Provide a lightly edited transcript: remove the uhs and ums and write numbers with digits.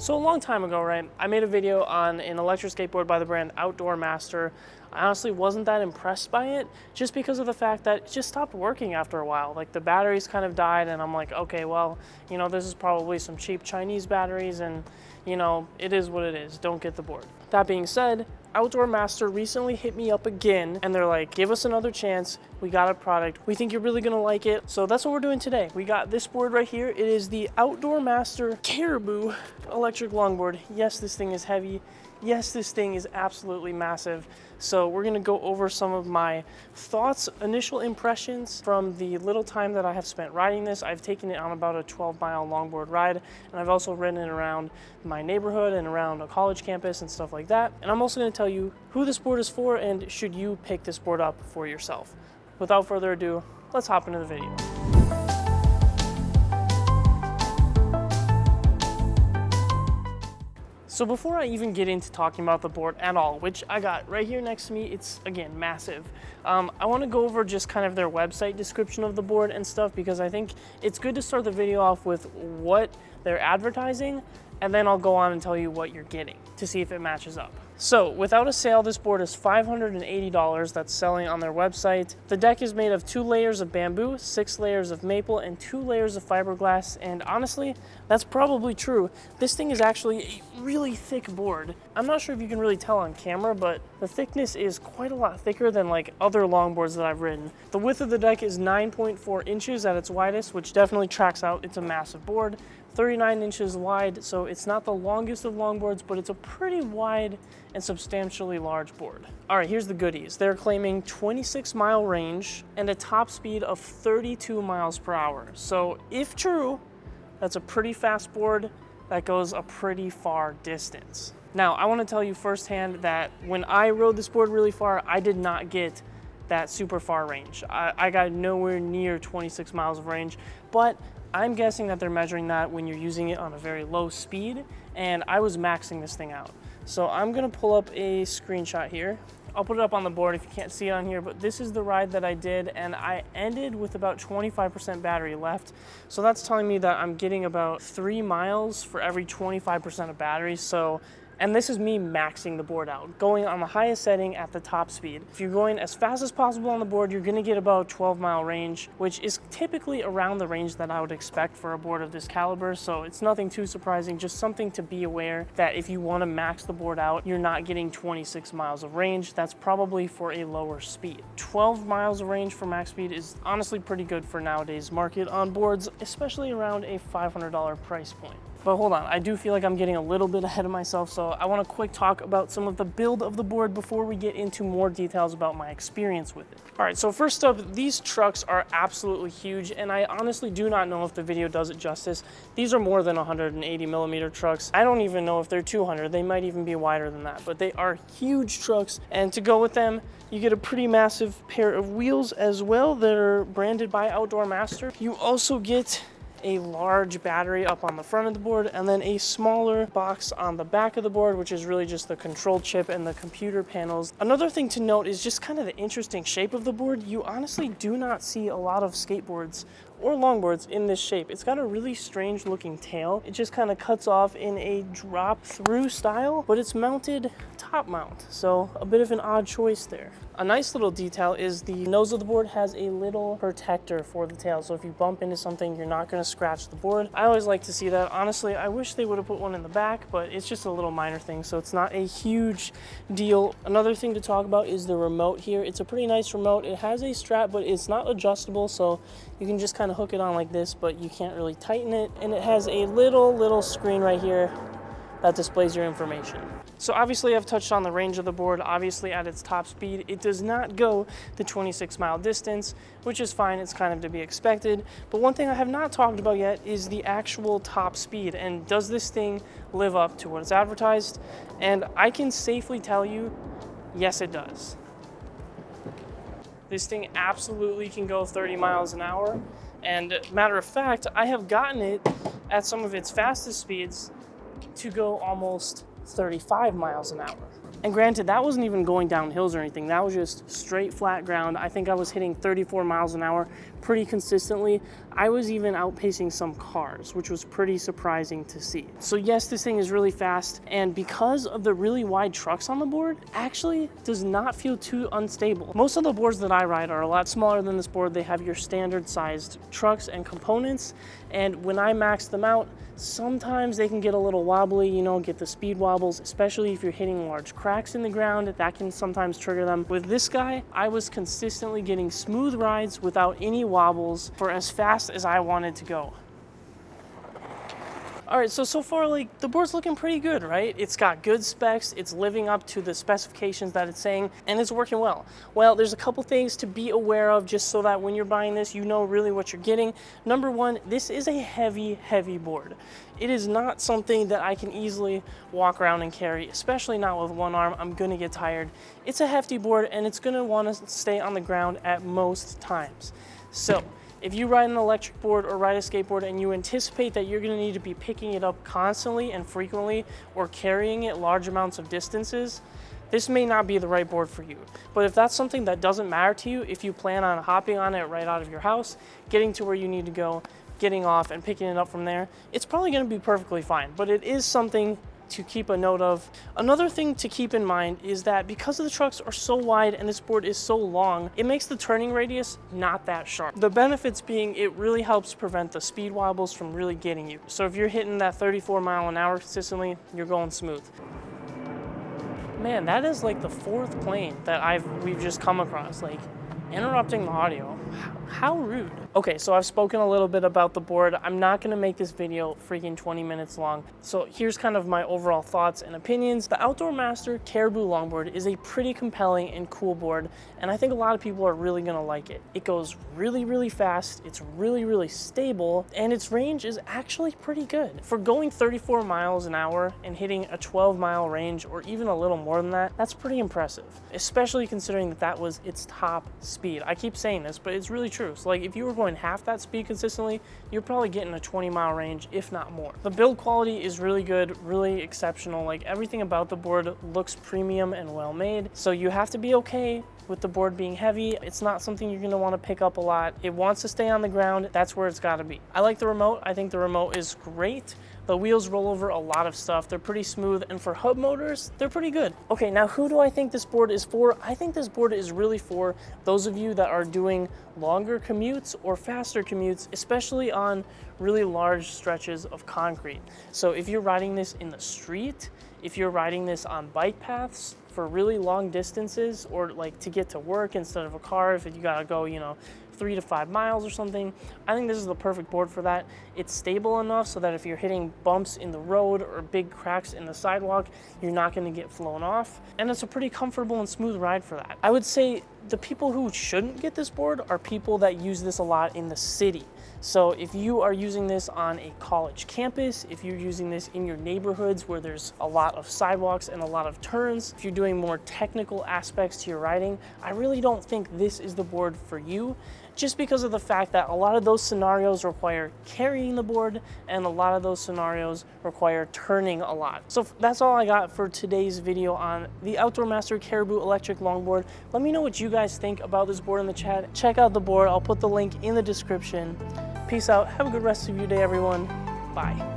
So a long time ago, right, I made a video on an electric skateboard by the brand Outdoormaster. I honestly wasn't that impressed by it just because of the fact that it just stopped working after a while. Like the batteries kind of died and I'm like, okay, well, you know, this is probably some cheap Chinese batteries and, you know, it is what it is. Don't get the board. That being said, Outdoormaster recently hit me up again and they're like, give us another chance. We got a product. We think you're really gonna like it. So that's what we're doing today. We got this board right here. It is the Outdoormaster Caribou electric longboard. Yes, this thing is heavy. Yes, this thing is absolutely massive. So we're gonna go over some of my thoughts, initial impressions from the little time that I have spent riding this. I've taken it on about a 12-mile longboard ride, and I've also ridden it around my neighborhood and around a college campus and stuff like that. And I'm also gonna tell you who this board is for and should you pick this board up for yourself. Without further ado, let's hop into the video. So before I even get into talking about the board at all, which I got right here next to me, it's again massive. I want to go over just kind of their website description of the board and stuff because I think it's good to start the video off with what they're advertising, and then I'll go on and tell you what you're getting to see if it matches up. So without a sale, this board is $580. That's selling on their website. The deck is made of 2 layers of bamboo, 6 layers of maple, and 2 layers of fiberglass. And honestly, that's probably true. This thing is actually a really thick board. I'm not sure if you can really tell on camera, but the thickness is quite a lot thicker than like other longboards that I've ridden. The width of the deck is 9.4 inches at its widest, which definitely tracks out. It's a massive board. 39 inches wide, so it's not the longest of longboards, but it's a pretty wide and substantially large board. All right, here's the goodies. They're claiming 26-mile range and a top speed of 32 miles per hour. So if true, that's a pretty fast board that goes a pretty far distance. Now, I want to tell you firsthand that when I rode this board really far, I did not get that super far range. I got nowhere near 26 miles of range, but I'm guessing that they're measuring that when you're using it on a very low speed, and I was maxing this thing out. So I'm gonna pull up a screenshot here. I'll put it up on the board if you can't see it on here, but this is the ride that I did, and I ended with about 25% battery left. So that's telling me that I'm getting about 3 miles for every 25% of battery. And this is me maxing the board out, going on the highest setting at the top speed. If you're going as fast as possible on the board, you're gonna get about 12-mile range, which is typically around the range that I would expect for a board of this caliber. So it's nothing too surprising, just something to be aware that if you wanna max the board out, you're not getting 26 miles of range. That's probably for a lower speed. 12 miles of range for max speed is honestly pretty good for nowadays market on boards, especially around a $500 price point. But hold on, I do feel like I'm getting a little bit ahead of myself, so I want to quick talk about some of the build of the board before we get into more details about my experience with it. All right, so first up, these trucks are absolutely huge, and I honestly do not know if the video does it justice. These are more than 180 millimeter trucks. I don't even know if they're 200. They might even be wider than that, but they are huge trucks, and to go with them, you get a pretty massive pair of wheels as well that are branded by Outdoormaster. You also get a large battery up on the front of the board, and then a smaller box on the back of the board, which is really just the control chip and the computer panels. Another thing to note is just kind of the interesting shape of the board. You honestly do not see a lot of skateboards or longboards in this shape. It's got a really strange looking tail. It just kind of cuts off in a drop through style, but it's mounted top mount. So a bit of an odd choice there. A nice little detail is the nose of the board has a little protector for the tail. So if you bump into something, you're not gonna scratch the board. I always like to see that. Honestly, I wish they would have put one in the back, but it's just a little minor thing. So it's not a huge deal. Another thing to talk about is the remote here. It's a pretty nice remote. It has a strap, but it's not adjustable. So you can just kind of hook it on like this, but you can't really tighten it. And it has a little screen right here that displays your information. So obviously I've touched on the range of the board. Obviously at its top speed, it does not go the 26-mile distance, which is fine. It's kind of to be expected. But one thing I have not talked about yet is the actual top speed. And does this thing live up to what it's advertised? And I can safely tell you, yes, it does. This thing absolutely can go 30 miles an hour. And matter of fact, I have gotten it at some of its fastest speeds to go almost 35 miles an hour. And granted, that wasn't even going down hills or anything. That was just straight flat ground. I think I was hitting 34 miles an hour pretty consistently. I was even outpacing some cars, which was pretty surprising to see. So yes, this thing is really fast, and because of the really wide trucks on the board, actually does not feel too unstable. Most of the boards that I ride are a lot smaller than this board. They have your standard sized trucks and components, and when I max them out, sometimes they can get a little wobbly, you know, get the speed wobbles, especially if you're hitting large cracks in the ground. That can sometimes trigger them. With this guy, I was consistently getting smooth rides without any wobbles for as fast as I wanted to go. All right, so far, like, the board's looking pretty good, right? It's got good specs, it's living up to the specifications that it's saying, and it's working well. Well, there's a couple things to be aware of just so that when you're buying this, you know really what you're getting. Number one, this is a heavy, heavy board. It is not something that I can easily walk around and carry, especially not with one arm. I'm gonna get tired. It's a hefty board, and it's gonna wanna stay on the ground at most times. So, if you ride an electric board or ride a skateboard and you anticipate that you're gonna need to be picking it up constantly and frequently or carrying it large amounts of distances, this may not be the right board for you. But if that's something that doesn't matter to you, if you plan on hopping on it right out of your house, getting to where you need to go, getting off and picking it up from there, it's probably gonna be perfectly fine. But it is something to keep a note of. Another thing to keep in mind is that because the trucks are so wide and this board is so long, it makes the turning radius not that sharp. The benefits being it really helps prevent the speed wobbles from really getting you. So if you're hitting that 34 mile an hour consistently, you're going smooth. Man, that is like the fourth plane that we've just come across, like interrupting the audio. How rude. Okay, so I've spoken a little bit about the board. I'm not gonna make this video freaking 20 minutes long. So here's kind of my overall thoughts and opinions. The Outdoormaster Caribou Longboard is a pretty compelling and cool board, and I think a lot of people are really gonna like it. It goes really, really fast, it's really, really stable, and its range is actually pretty good. For going 34 miles an hour and hitting a 12-mile range, or even a little more than that, that's pretty impressive, especially considering that that was its top speed. I keep saying this, but it's really true. So like if you were going half that speed consistently, you're probably getting a 20-mile range, if not more. The build quality is really good, really exceptional. Like everything about the board looks premium and well made. So you have to be okay with the board being heavy. It's not something you're gonna wanna pick up a lot. It wants to stay on the ground. That's where it's gotta be. I like the remote. I think the remote is great. The wheels roll over a lot of stuff. They're pretty smooth, and for hub motors, they're pretty good. Okay, now who do I think this board is for? I think this board is really for those of you that are doing longer commutes or faster commutes, especially on really large stretches of concrete. So if you're riding this in the street, if you're riding this on bike paths for really long distances, or like to get to work instead of a car, if you gotta go, you know, 3 to 5 miles or something, I think this is the perfect board for that. It's stable enough so that if you're hitting bumps in the road or big cracks in the sidewalk, you're not gonna get flown off. And it's a pretty comfortable and smooth ride for that. I would say the people who shouldn't get this board are people that use this a lot in the city. So if you are using this on a college campus, if you're using this in your neighborhoods where there's a lot of sidewalks and a lot of turns, if you're doing more technical aspects to your riding, I really don't think this is the board for you, just because of the fact that a lot of those scenarios require carrying the board and a lot of those scenarios require turning a lot. So that's all I got for today's video on the Outdoormaster Caribou electric longboard. Let me know what you guys think about this board in the chat. Check out the board. I'll put the link in the description. Peace out. Have a good rest of your day, everyone. Bye.